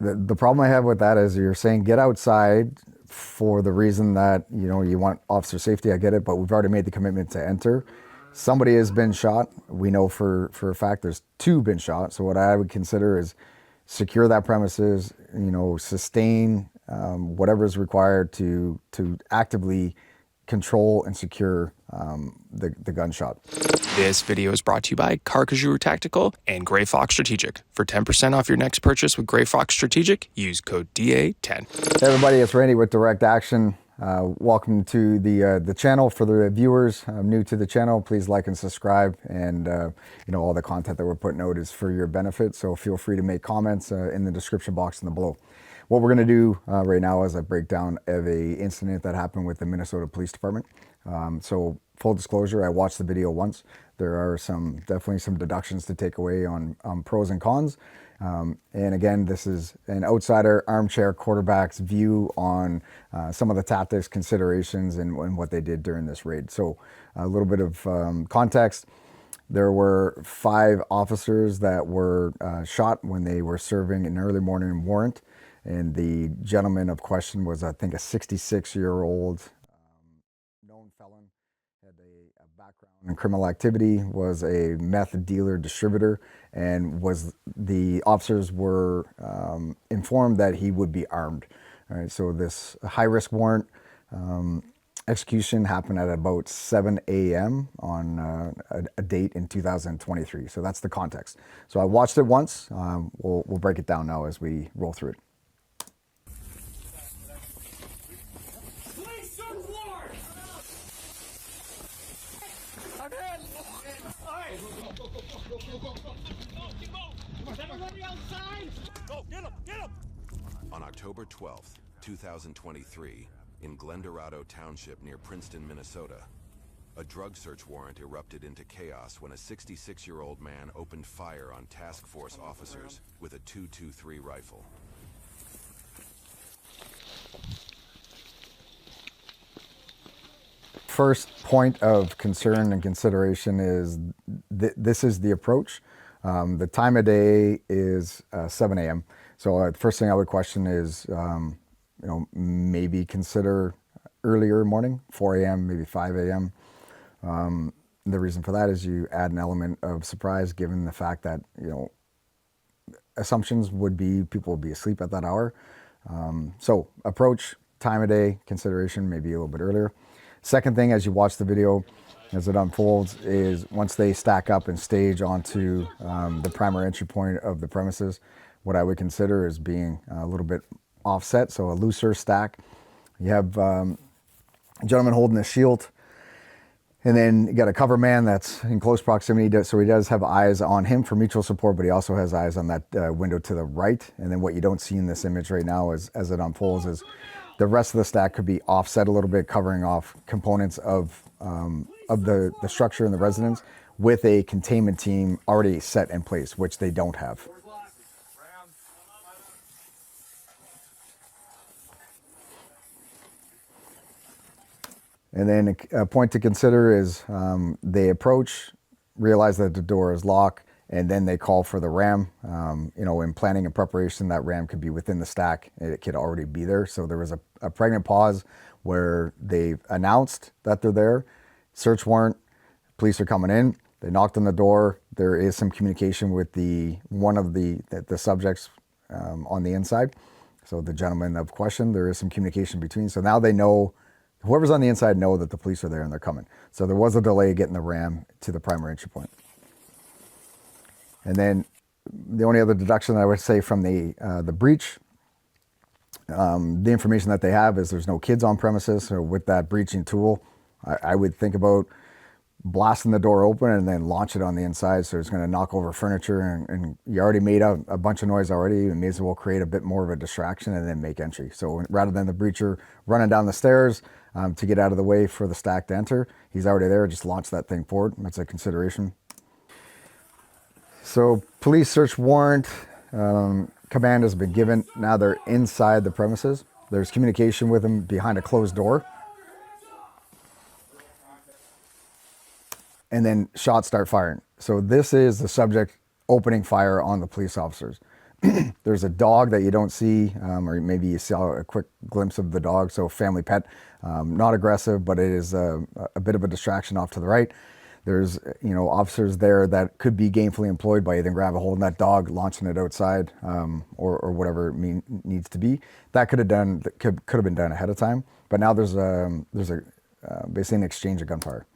The problem I have with that is you're saying get outside for the reason that, you know, you want officer safety. I get it, but we've already made the commitment to enter. Somebody has been shot. We know for a fact there's two been shot. So what I would consider is secure that premises, you know, sustain whatever is required to actively control and secure the gunshot. This video is brought to you by Carcajou Tactical and Grey Fox Strategic. For 10% off your next purchase with Grey Fox Strategic, use code DA10. Hey everybody, it's Randy with Direct Action. Welcome to the channel. For the viewers new to the channel, please like and subscribe. And you know, all the content that we're putting out is for your benefit, so feel free to make comments in the description box in the below. What we're going to do right now is a breakdown of a incident that happened with the Minnesota Police Department. So full disclosure, I watched the video once. There are definitely some deductions to take away on pros and cons. And again, this is an outsider armchair quarterback's view on some of the tactics, considerations, and what they did during this raid. So a little bit of context. There were 5 officers that were shot when they were serving an early morning warrant. And the gentleman of question was, I think, a 66-year-old known felon, had a background in criminal activity, was a meth dealer distributor, and the officers were informed that he would be armed. All right, so this high-risk warrant execution happened at about 7 a.m. on a date in 2023. So that's the context. So I watched it once. We'll break it down now as we roll through it. On October 12th, 2023, in Glendorado Township near Princeton, Minnesota, a drug search warrant erupted into chaos when a 66-year-old man opened fire on task force officers with a .223 rifle. First point of concern and consideration is this is the approach. The time of day is 7 a.m. So the first thing I would question is, you know, maybe consider earlier morning, 4 a.m., maybe 5 a.m. The reason for that is you add an element of surprise, given the fact that, you know, assumptions would be people would be asleep at that hour. So approach, time of day, consideration, maybe a little bit earlier. Second thing, as you watch the video, as it unfolds, is once they stack up and stage onto the primary entry point of the premises, what I would consider is being a little bit offset, so a looser stack. You have a gentleman holding a shield, and then you got a cover man that's in close proximity, so he does have eyes on him for mutual support, but he also has eyes on that window to the right. And then what you don't see in this image right now as it unfolds is the rest of the stack could be offset a little bit, covering off components of the structure and the residence with a containment team already set in place, which they don't have. And then a point to consider is they approach, realize that the door is locked, and then they call for the ram. You know, in planning and preparation, that ram could be within the stack. It could already be there. So there was a pregnant pause where they announced that they're there. Search warrant, police are coming in. They knocked on the door. There is some communication with one of the subjects on the inside. So the gentleman of question, there is some communication between. So now they know, whoever's on the inside know that the police are there and they're coming. So there was a delay getting the ram to the primary entry point. And then the only other deduction that I would say from the breach, the information that they have is there's no kids on premises. So with that breaching tool, I would think about blasting the door open and then launch it on the inside. So it's going to knock over furniture, and you already made a bunch of noise already. You may as well create a bit more of a distraction and then make entry. So rather than the breacher running down the stairs to get out of the way for the stack to enter, he's already there. Just launch that thing forward. That's a consideration. So police search warrant, command has been given. Now they're inside the premises. There's communication with them behind a closed door. And then shots start firing. So this is the subject opening fire on the police officers. there's a dog that you don't see, or maybe you saw a quick glimpse of the dog, so family pet, not aggressive, but it is a bit of a distraction off to the right. There's, officers there that could be gainfully employed by either grab a hold of that dog, launching it outside, or whatever it needs to be. That could have been done ahead of time, but now there's basically an exchange of gunfire.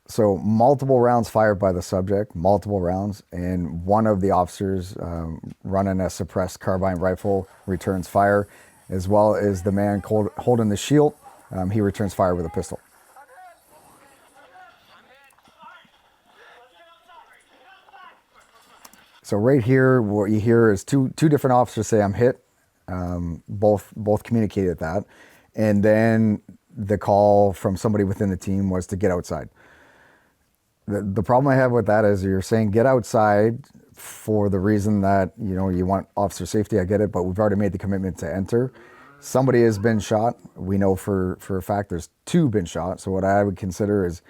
So multiple rounds fired by the subject, multiple rounds, and one of the officers running a suppressed carbine rifle returns fire, as well as the man holding the shield, he returns fire with a pistol. So right here, what you hear is two different officers say, "I'm hit." Both communicated that, and then the call from somebody within the team was to get outside. The problem I have with that is you're saying get outside for the reason that, you want officer safety. I get it, but we've already made the commitment to enter. Somebody has been shot. We know for a fact there's 2 been shot. So what I would consider is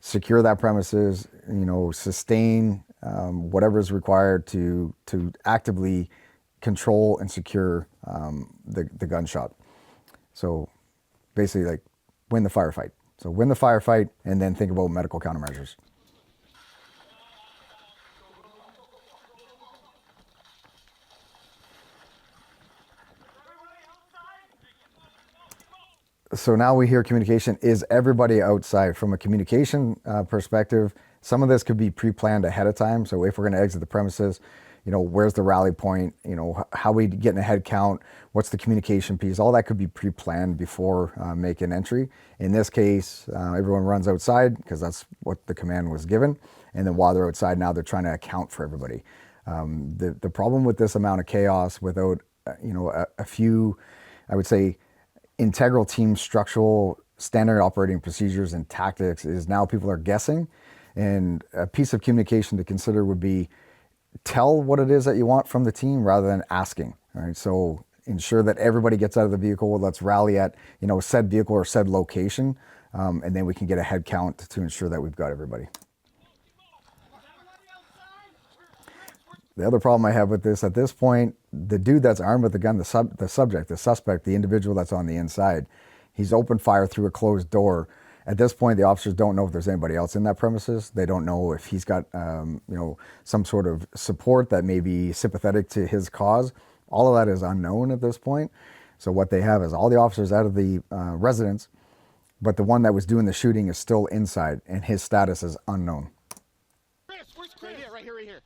secure that premises, sustain whatever is required to actively control and secure the gunshot. So basically, like, win the firefight. So win the firefight and then think about medical countermeasures. So now we hear communication. Is everybody outside? From a communication perspective, some of this could be pre-planned ahead of time. So if we're going to exit the premises, where's the rally point? How we getting a head count? What's the communication piece? All that could be pre-planned before making entry. In this case, everyone runs outside because that's what the command was given. And then while they're outside, now they're trying to account for everybody. The problem with this amount of chaos without, a few, I would say, integral team structural standard operating procedures and tactics is now people are guessing. And a piece of communication to consider would be tell what it is that you want from the team rather than asking. All right, so ensure that everybody gets out of the vehicle. Let's rally at said vehicle or said location, and then we can get a head count to ensure that we've got everybody. The other problem I have with this, at this point, the dude that's armed with the gun, the suspect, the individual that's on the inside, he's opened fire through a closed door. At this point, the officers don't know if there's anybody else in that premises. They don't know if he's got, some sort of support that may be sympathetic to his cause. All of that is unknown at this point. So what they have is all the officers out of the residence, but the one that was doing the shooting is still inside, and his status is unknown. Chris, where's Chris? Right here.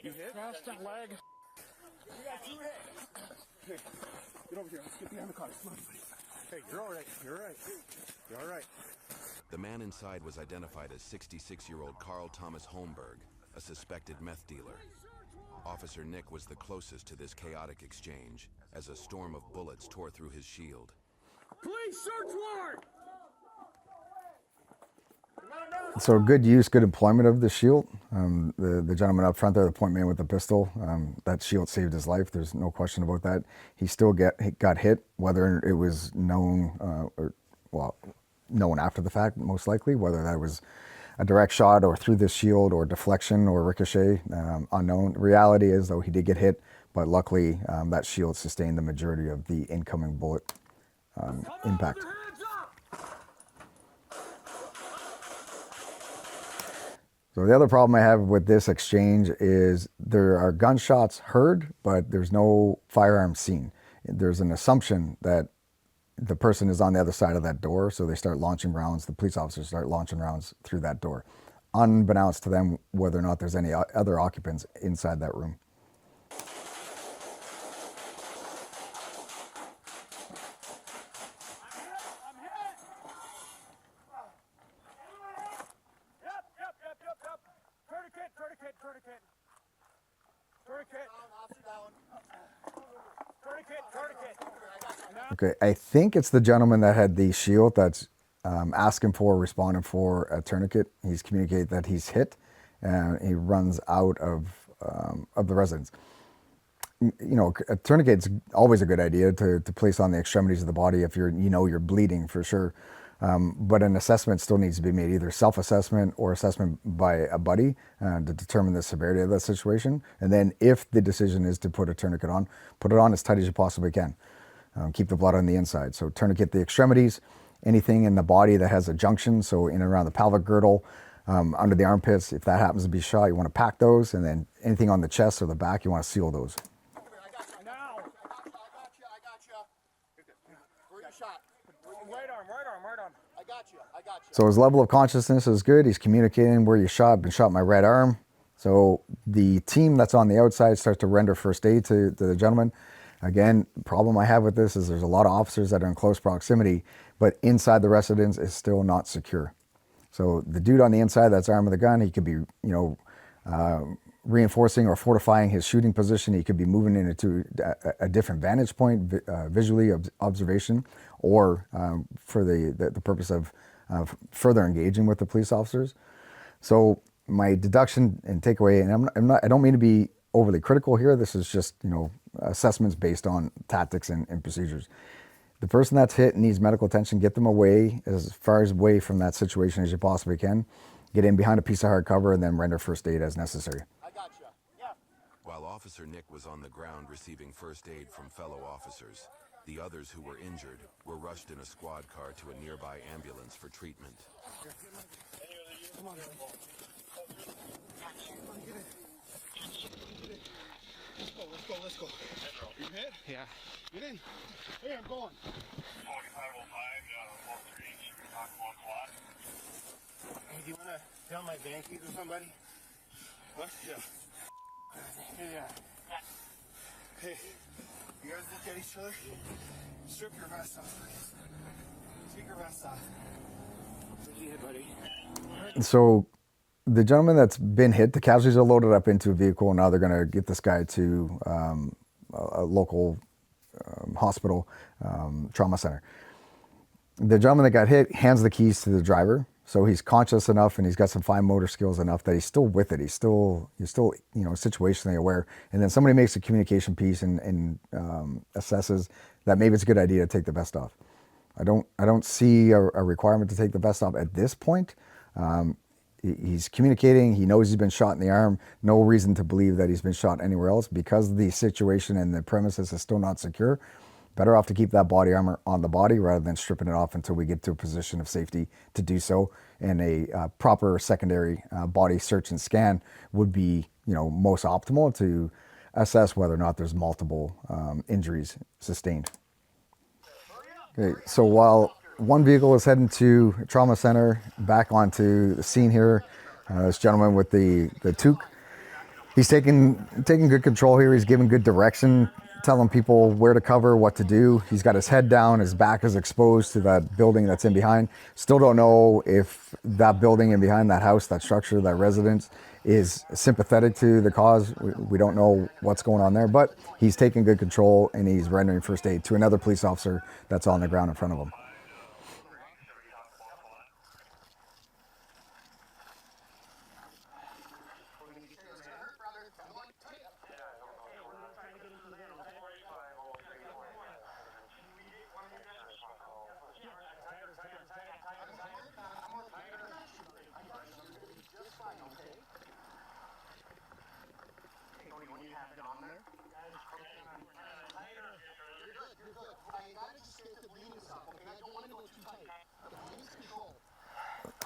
You hit? Cross that leg. You got 2 hits. Get over here. Let's get behind the car. Come on, buddy. Hey, you're all right. You're all right. The man inside was identified as 66-year-old Carl Thomas Holmberg, a suspected meth dealer. Officer Nick was the closest to this chaotic exchange, as a storm of bullets tore through his shield. Police search warrant! So good use, good employment of the shield. The gentleman up front there, the point man with the pistol, that shield saved his life. There's no question about that. He still got hit, whether it was known known after the fact, most likely, whether that was a direct shot or through the shield or deflection or ricochet, unknown. Reality is, though, he did get hit, but luckily that shield sustained the majority of the incoming bullet impact. So the other problem I have with this exchange is there are gunshots heard, but there's no firearms seen. There's an assumption that the person is on the other side of that door, so they start launching rounds. The police officers start launching rounds through that door, unbeknownst to them whether or not there's any other occupants inside that room. Okay, I think it's the gentleman that had the shield that's asking for, responding for a tourniquet. He's communicated that he's hit, and he runs out of the residence. A tourniquet's always a good idea to place on the extremities of the body if you're bleeding for sure. But an assessment still needs to be made, either self-assessment or assessment by a buddy to determine the severity of that situation. And then if the decision is to put a tourniquet on, put it on as tight as you possibly can. Keep the blood on the inside. So tourniquet the extremities, anything in the body that has a junction, so in and around the pelvic girdle, under the armpits, if that happens to be shot, you want to pack those, and then anything on the chest or the back, you want to seal those. I got you. I got you. Where you shot? Right arm. I got you. So his level of consciousness is good. He's communicating where you shot, been shot in my right arm. So the team that's on the outside starts to render first aid to the gentleman. Again, the problem I have with this is there's a lot of officers that are in close proximity, but inside the residence is still not secure. So the dude on the inside that's armed with a gun, he could be, reinforcing or fortifying his shooting position. He could be moving into a different vantage point, visually observation, or for the purpose of further engaging with the police officers. So my deduction and takeaway, and I don't mean to be overly critical here. This is just, assessments based on tactics and procedures. The person that's hit needs medical attention. Get them away, as far away from that situation as you possibly can. Get in behind a piece of hard cover and then render first aid as necessary. I got you. Yeah. While Officer Nick was on the ground receiving first aid from fellow officers, the others who were injured were rushed in a squad car to a nearby ambulance for treatment. Come on. Let's go. You hit? Yeah. Get in. Hey, I'm going. Hey, do you want to tell my van keys or somebody? What? Yeah. Yeah. Hey, you guys look at each other. Strip your vest off, please. Take your vest off. Where'd you hit, buddy? So the gentleman that's been hit, the casualties are loaded up into a vehicle, and now they're going to get this guy to a local hospital trauma center. The gentleman that got hit hands the keys to the driver, so he's conscious enough and he's got some fine motor skills enough that he's still with it. He's still situationally aware. And then somebody makes a communication piece and assesses that maybe it's a good idea to take the vest off. I don't see a requirement to take the vest off at this point. He's communicating. He knows he's been shot in the arm. No reason to believe that he's been shot anywhere else. Because the situation and the premises is still not secure, better off to keep that body armor on the body rather than stripping it off until we get to a position of safety to do so. And a proper secondary body search and scan would be, most optimal to assess whether or not there's multiple injuries sustained. Okay, so while one vehicle is heading to a trauma center, back onto the scene here, this gentleman with the toque, he's taking good control here. He's giving good direction, telling people where to cover, what to do. He's got his head down, his back is exposed to that building that's in behind. Still don't know if that building in behind, that house, that structure, that residence is sympathetic to the cause. We don't know what's going on there, but he's taking good control and he's rendering first aid to another police officer that's on the ground in front of him.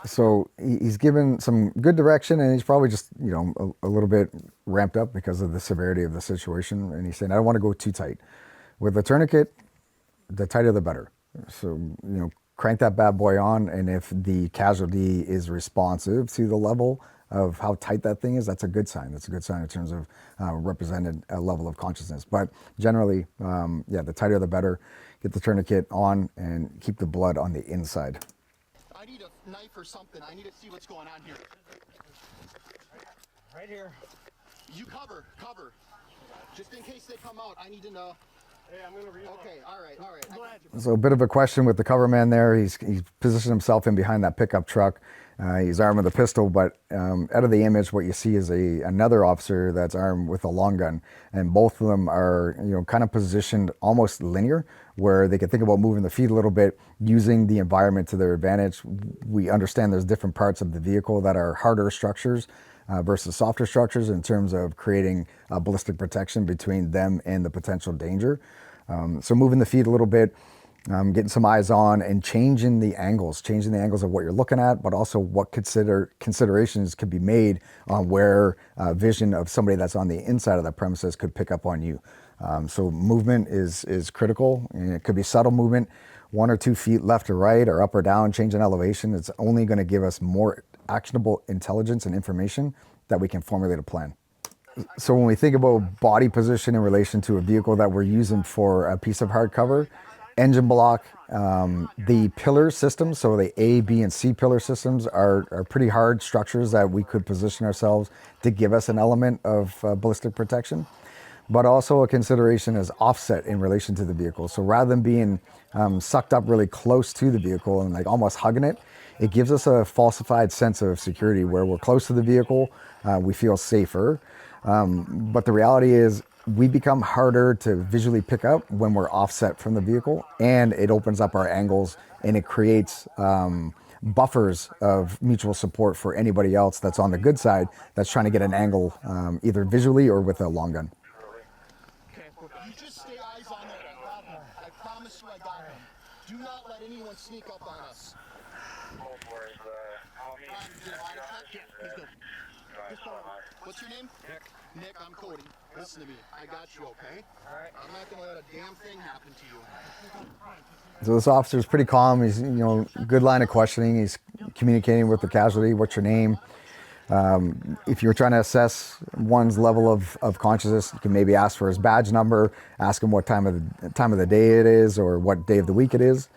So he's given some good direction, and he's probably just, a little bit ramped up because of the severity of the situation. And he's saying, I don't want to go too tight. With the tourniquet, the tighter the better. So, crank that bad boy on, and if the casualty is responsive to the level of how tight that thing is, that's a good sign. That's a good sign in terms of represented a level of consciousness. But generally, the tighter the better. Get the tourniquet on and keep the blood on the inside. I need a knife or something. I need to see what's going on here. Right here. You cover. Just in case they come out, I need to know. Hey, I'm gonna reload. Okay, all right. So a bit of a question with the cover man there. He's positioned himself in behind that pickup truck. He's armed with a pistol, but out of the image, what you see is another officer that's armed with a long gun, and both of them are, kind of positioned almost linear, where they can think about moving the feet a little bit, using the environment to their advantage. We understand there's different parts of the vehicle that are harder structures versus softer structures in terms of creating ballistic protection between them and the potential danger. So moving the feet a little bit, getting some eyes on, and changing the angles of what you're looking at, but also what considerations could be made on where vision of somebody that's on the inside of the premises could pick up on you. So movement is critical, and it could be subtle movement, 1 or 2 feet left or right or up or down, change in elevation. It's only going to give us more actionable intelligence and information that we can formulate a plan. So when we think about body position in relation to a vehicle that we're using for a piece of hard cover, engine block, the pillar systems, so the A, B, and C pillar systems are pretty hard structures that we could position ourselves to give us an element of ballistic protection. But also a consideration is offset in relation to the vehicle. So rather than being sucked up really close to the vehicle and like almost hugging it, it gives us a falsified sense of security where we're close to the vehicle, we feel safer. But the reality is we become harder to visually pick up when we're offset from the vehicle, and it opens up our angles and it creates buffers of mutual support for anybody else that's on the good side that's trying to get an angle either visually or with a long gun. You just stay eyes on it. I promise you I got him. Do not let anyone sneak up on us. What's your name? Nick, I'm Cody. Listen to me. I got you, okay? All right. I'm not going to let a damn thing happen to you. So this officer is pretty calm. He's, good line of questioning. He's communicating with the casualty. What's your name? If you're trying to assess one's level of consciousness, you can maybe ask for his badge number, ask him what time of the day it is or what day of the week it is.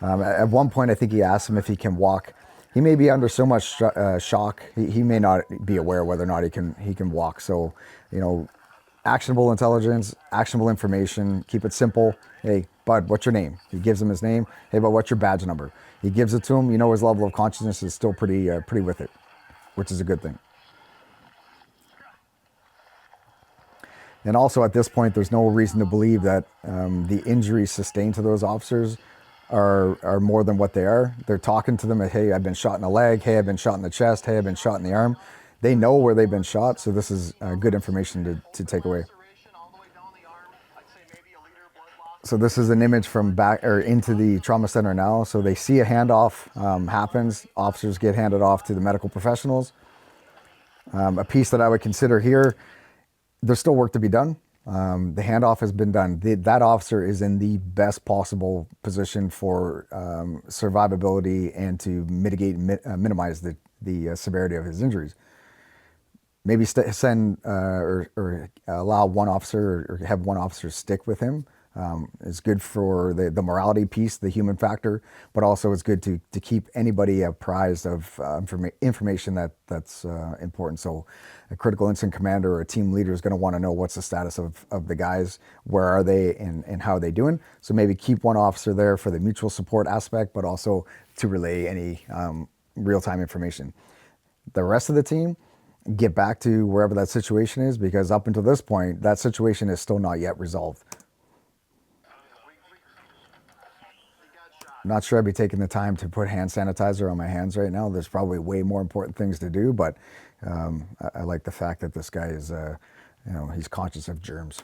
At one point, I think he asked him if he can walk. He may be under so much shock, he may not be aware whether or not he can walk. So, actionable intelligence, actionable information, keep it simple. Hey, bud, what's your name? He gives him his name. Hey, bud, what's your badge number? He gives it to him. His level of consciousness is still pretty with it, which is a good thing. And also at this point, there's no reason to believe that the injuries sustained to those officers are more than what they are. They're talking to them, hey, I've been shot in the leg. Hey, I've been shot in the chest. Hey, I've been shot in the arm. They know where they've been shot, so this is good information to take away. So this is an image from back or into the trauma center now. So they see a handoff happens. Officers get handed off to the medical professionals. A piece that I would consider here, there's still work to be done. The handoff has been done. That officer is in the best possible position for survivability and to mitigate and minimize the severity of his injuries. Maybe send or allow one officer or have one officer stick with him. It's good for the morality piece, the human factor, but also it's good to keep anybody apprised of information that's important. So a critical incident commander or a team leader is going to want to know what's the status of the guys, where are they, and how are they doing. So maybe keep one officer there for the mutual support aspect, but also to relay any real-time information. The rest of the team, get back to wherever that situation is, because up until this point, that situation is still not yet resolved. I'm not sure I'd be taking the time to put hand sanitizer on my hands right now. There's probably way more important things to do, but I like the fact that this guy is, he's conscious of germs.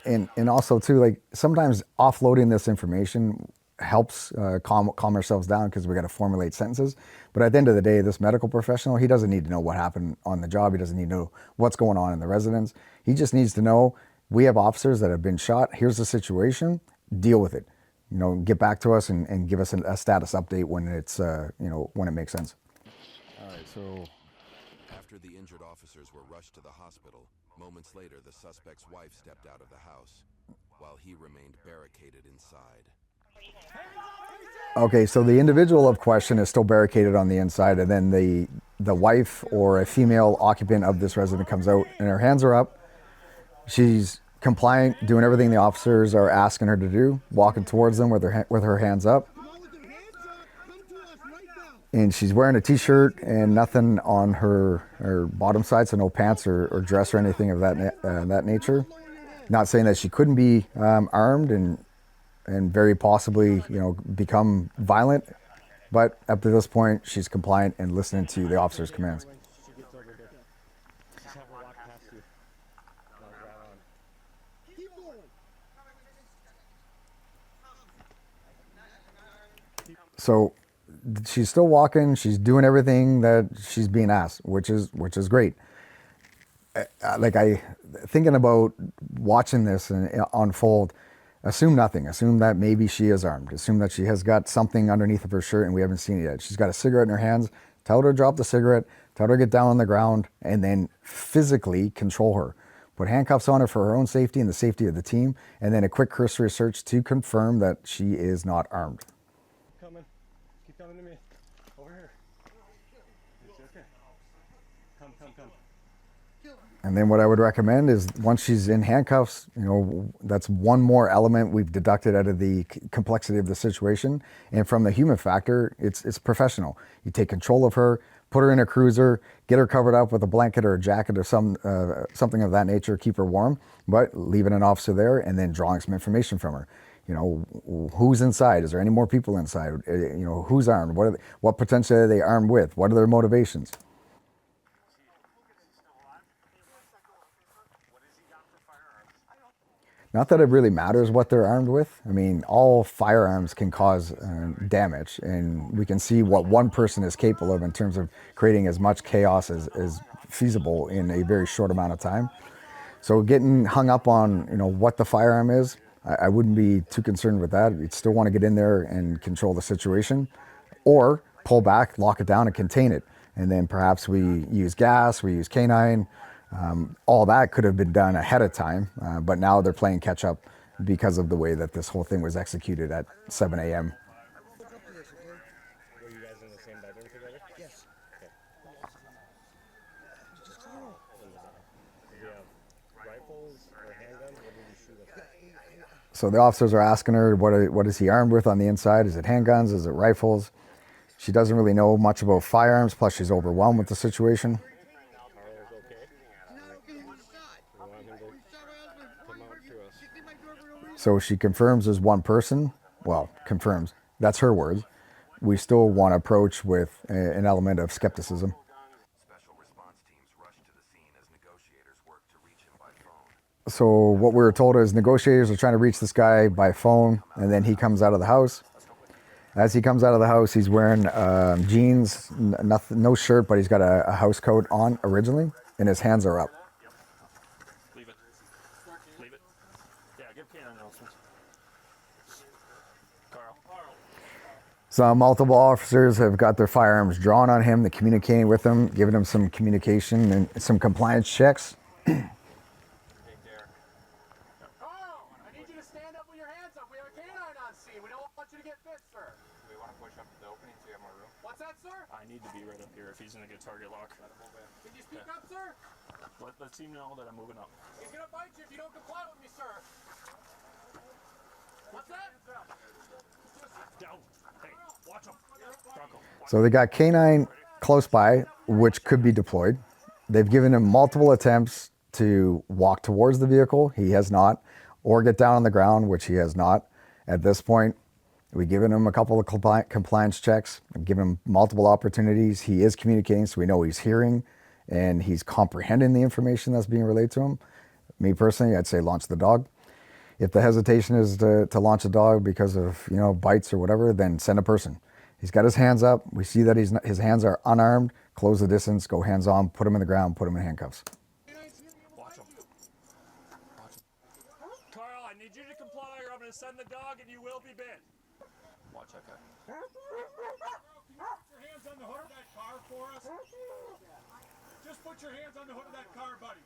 And also too, like sometimes offloading this information helps calm ourselves down because we got to formulate sentences. But at the end of the day, this medical professional, he doesn't need to know what happened on the job. He doesn't need to know what's going on in the residence. He just needs to know we have officers that have been shot. Here's the situation. Deal with it. Get back to us and give us a status update when it's when it makes sense. All right. So After the injured officers were rushed to the hospital, moments later the suspect's wife stepped out of the house, while he remained barricaded inside. Okay, so the individual of question is still barricaded on the inside, and then the wife or a female occupant of this resident comes out and her hands are up. She's compliant, doing everything the officers are asking her to do, walking towards them with her hands up. And she's wearing a t-shirt and nothing on her bottom side, so no pants or dress or anything of that nature. Not saying that she couldn't be armed and very possibly, you know, become violent, but up to this point, she's compliant and listening to the officer's commands. So she's still walking. She's doing everything that she's being asked, which is great. Thinking about watching this and unfold, assume nothing. Assume that maybe she is armed. Assume that she has got something underneath of her shirt and we haven't seen it yet. She's got a cigarette in her hands. Tell her to drop the cigarette. Tell her to get down on the ground and then physically control her. Put handcuffs on her for her own safety and the safety of the team, and then a quick cursory search to confirm that she is not armed. Keep coming to me. Over here. It's okay. Come. And then what I would recommend is once she's in handcuffs, you know, that's one more element we've deducted out of the complexity of the situation. And from the human factor, it's professional. You take control of her, put her in a cruiser, get her covered up with a blanket or a jacket or something of that nature, keep her warm, but leaving an officer there and then drawing some information from her. You know, who's inside? Is there any more people inside? You know, who's armed? What potentially are they armed with? What are their motivations? Not that it really matters what they're armed with. I mean, all firearms can cause damage, and we can see what one person is capable of in terms of creating as much chaos as feasible in a very short amount of time. So getting hung up on, you know, what the firearm is, I wouldn't be too concerned with that. You'd still want to get in there and control the situation, or pull back, lock it down, and contain it. And then perhaps we use gas, we use canine. All that could have been done ahead of time, but now they're playing catch up because of the way that this whole thing was executed at 7 a.m. Were you guys in the same bedroom together? Yes. Okay. Did you have rifles or handguns? What did you shoot at? So the officers are asking her, what is he armed with on the inside? Is it handguns? Is it rifles? She doesn't really know much about firearms, plus she's overwhelmed with the situation. So she confirms there's one person. Well, confirms. That's her words. We still want to approach with an element of skepticism. Special response teams rushed to the scene as negotiators worked to reach him by phone. So what we were told is negotiators are trying to reach this guy by phone, and then he comes out of the house. As he comes out of the house, he's wearing jeans, no shirt, but he's got a house coat on originally, and his hands are up. Leave it. Yeah, give Kane announcements. Carl. So multiple officers have got their firearms drawn on him. They're communicating with him, giving him some communication and some compliance checks. Carl, I need you to stand up with your hands up. We have a canine on scene. We don't want you to get bit, sir. Do we want to push up to the opening so you have more room? What's that, sir? I need to be right up here if he's gonna get target lock. Can you speak up, sir? Let's see know that I'm moving up. He's gonna bite you if you don't comply with me, sir. What's that? Down. Hey, watch him. Bronco. So they got canine close by, which could be deployed. They've given him multiple attempts to walk towards the vehicle. He has not. Or get down on the ground, which he has not. At this point, we've given him a couple of compliance checks. We've given him multiple opportunities. He is communicating, so we know he's hearing and he's comprehending the information that's being relayed to him. Me personally, I'd say launch the dog. If the hesitation is to launch a dog because of, you know, bites or whatever, then send a person. He's got his hands up. We see that his hands are unarmed. Close the distance, go hands on, put him in the ground, put him in handcuffs. Watch him. Carl, I need you to comply or I'm gonna send the dog and you will be bit. Watch that guy. Can you put your hands on the hood of that car for us? Just put your hands on the hood of that car, buddy.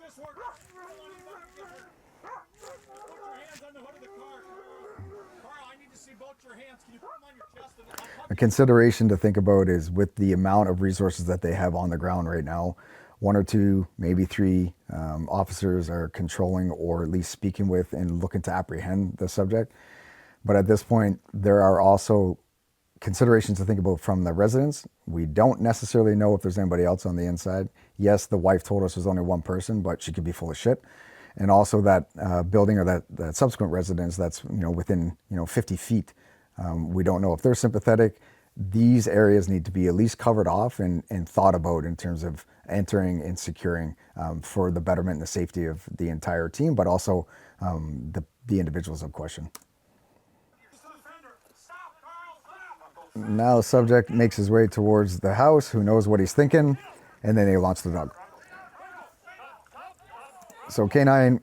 Just work. Put your hands on the hood of the car. Carl, I need to see both your hands. Can you put them on your chest? A consideration to think about is with the amount of resources that they have on the ground right now, 1 or 2, maybe 3 officers are controlling or at least speaking with and looking to apprehend the subject. But at this point, there are also considerations to think about from the residents. We don't necessarily know if there's anybody else on the inside. Yes, the wife told us there's only one person, but she could be full of shit. And also that building or that subsequent residence that's within 50 feet. We don't know if they're sympathetic. These areas need to be at least covered off and thought about in terms of entering and securing for the betterment and the safety of the entire team, but also the individuals of question. Now the subject makes his way towards the house. Who knows what he's thinking? And then they launch the dog. So K9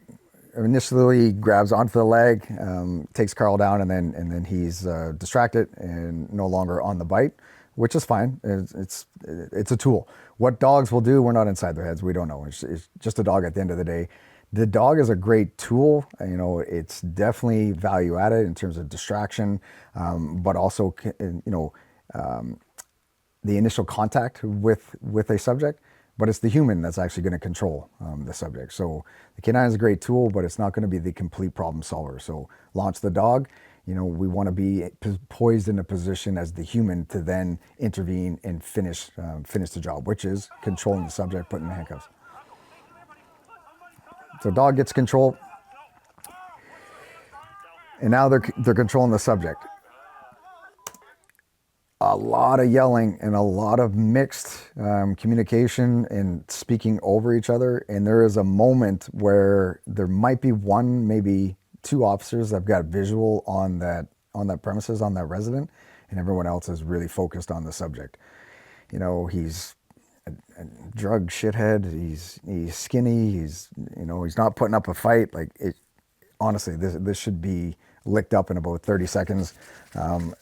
initially grabs onto the leg, takes Carl down, and then he's distracted and no longer on the bite, which is fine. It's a tool. What dogs will do, we're not inside their heads. We don't know. It's just a dog at the end of the day. The dog is a great tool. It's definitely value added in terms of distraction, but also the initial contact with a subject. But it's the human that's actually going to control the subject. So the K9 is a great tool, but it's not going to be the complete problem solver. So launch the dog. We want to be poised in a position as the human to then intervene and finish the job, which is controlling the subject, putting the handcuffs. So dog gets control, and now they're controlling the subject. A lot of yelling and a lot of mixed communication and speaking over each other. And there is a moment where there might be 1, maybe 2 officers that have got visual on that premises, on that resident, and everyone else is really focused on the subject. He's a drug shithead. He's skinny. He's not putting up a fight. Honestly, this should be licked up in about 30 seconds.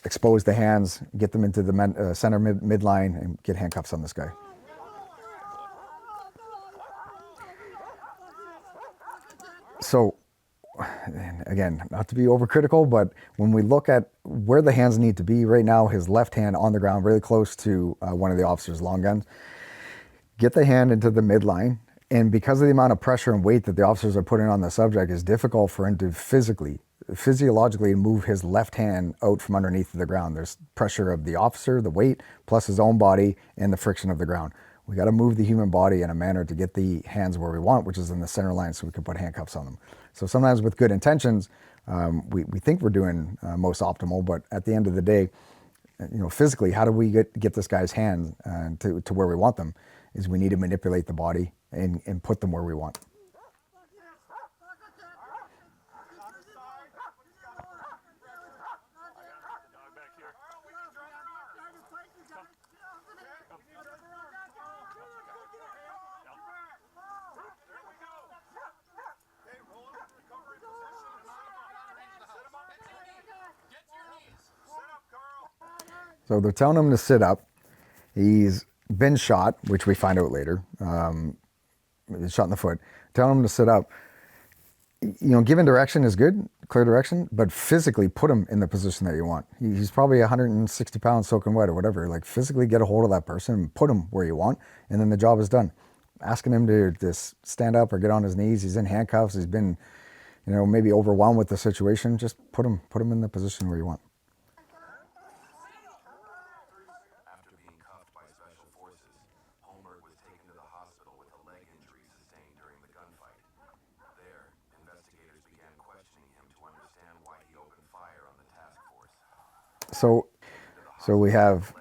Expose the hands, get them into the center midline, and get handcuffs on this guy. So, again, not to be overcritical, but when we look at where the hands need to be right now, his left hand on the ground, really close to one of the officer's long guns. Get the hand into the midline, and because of the amount of pressure and weight that the officers are putting on the subject, it's difficult for him to physiologically move his left hand out from underneath the ground. There's pressure of the officer, the weight, plus his own body, and the friction of the ground. We got to move the human body in a manner to get the hands where we want, which is in the center line, so we can put handcuffs on them. So sometimes with good intentions, we think we're doing most optimal, but at the end of the day, physically, how do we get this guy's hands to where we want them? Is we need to manipulate the body and put them where we want. So they're telling him to sit up. He's been shot, which we find out later. He's shot in the foot. Telling him to sit up. Giving direction is good, clear direction, but physically put him in the position that you want. He's probably 160 pounds soaking wet or whatever. Physically get a hold of that person and put him where you want, and then the job is done. Asking him to just stand up or get on his knees. He's in handcuffs. He's been, maybe overwhelmed with the situation. Just put him in the position where you want. So we have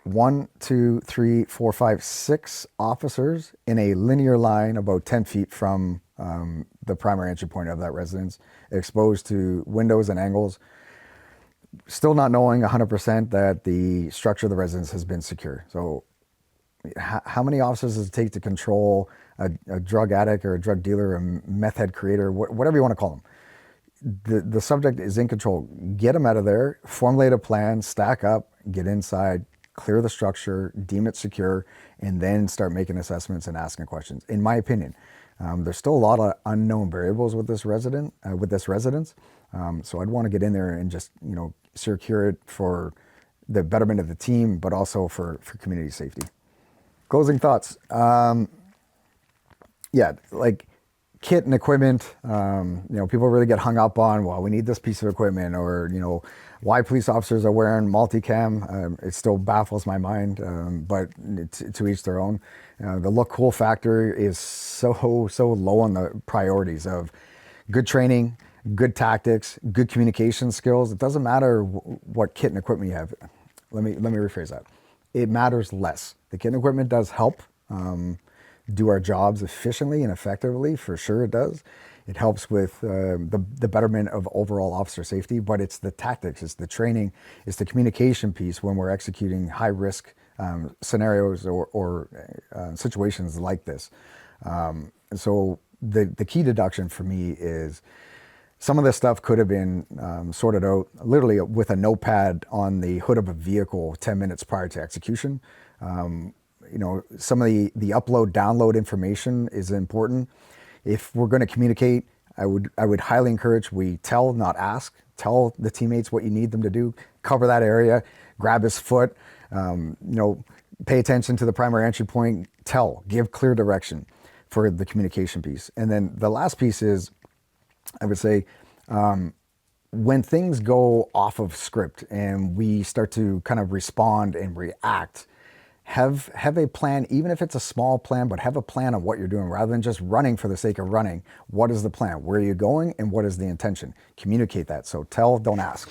1, 2, 3, 4, 5, 6 officers in a linear line about 10 feet from the primary entry point of that residence, exposed to windows and angles, still not knowing 100% that the structure of the residence has been secure. So how many officers does it take to control a drug addict or a drug dealer, a meth head creator, whatever you want to call them? The subject is in control. Get them out of there, formulate a plan, stack up, get inside, clear the structure, deem it secure, and then start making assessments and asking questions. In my opinion, there's still a lot of unknown variables with this residence. So I'd want to get in there and just secure it for the betterment of the team, but also for community safety. Closing thoughts. Yeah, like kit and equipment, people really get hung up on, well, we need this piece of equipment, or, why police officers are wearing multicam. It still baffles my mind, but to each their own. The look cool factor is so low on the priorities of good training, good tactics, good communication skills. It doesn't matter what kit and equipment you have. Let me rephrase that. It matters less. The kit and equipment does help do our jobs efficiently and effectively, for sure it does. It helps with the betterment of overall officer safety, but it's the tactics, it's the training, it's the communication piece when we're executing high risk scenarios or situations like this. So the key deduction for me is some of this stuff could have been sorted out literally with a notepad on the hood of a vehicle 10 minutes prior to execution. Some of the upload, download information is important. If we're going to communicate, I would highly encourage we tell, not ask. Tell the teammates what you need them to do. Cover that area. Grab his foot. Pay attention to the primary entry point. Tell. Give clear direction for the communication piece. And then the last piece is, I would say, when things go off of script and we start to kind of respond and react, have a plan, even if it's a small plan, but have a plan on what you're doing rather than just running for the sake of running. What is the plan? Where are you going? And what is the intention? Communicate that. So tell, don't ask.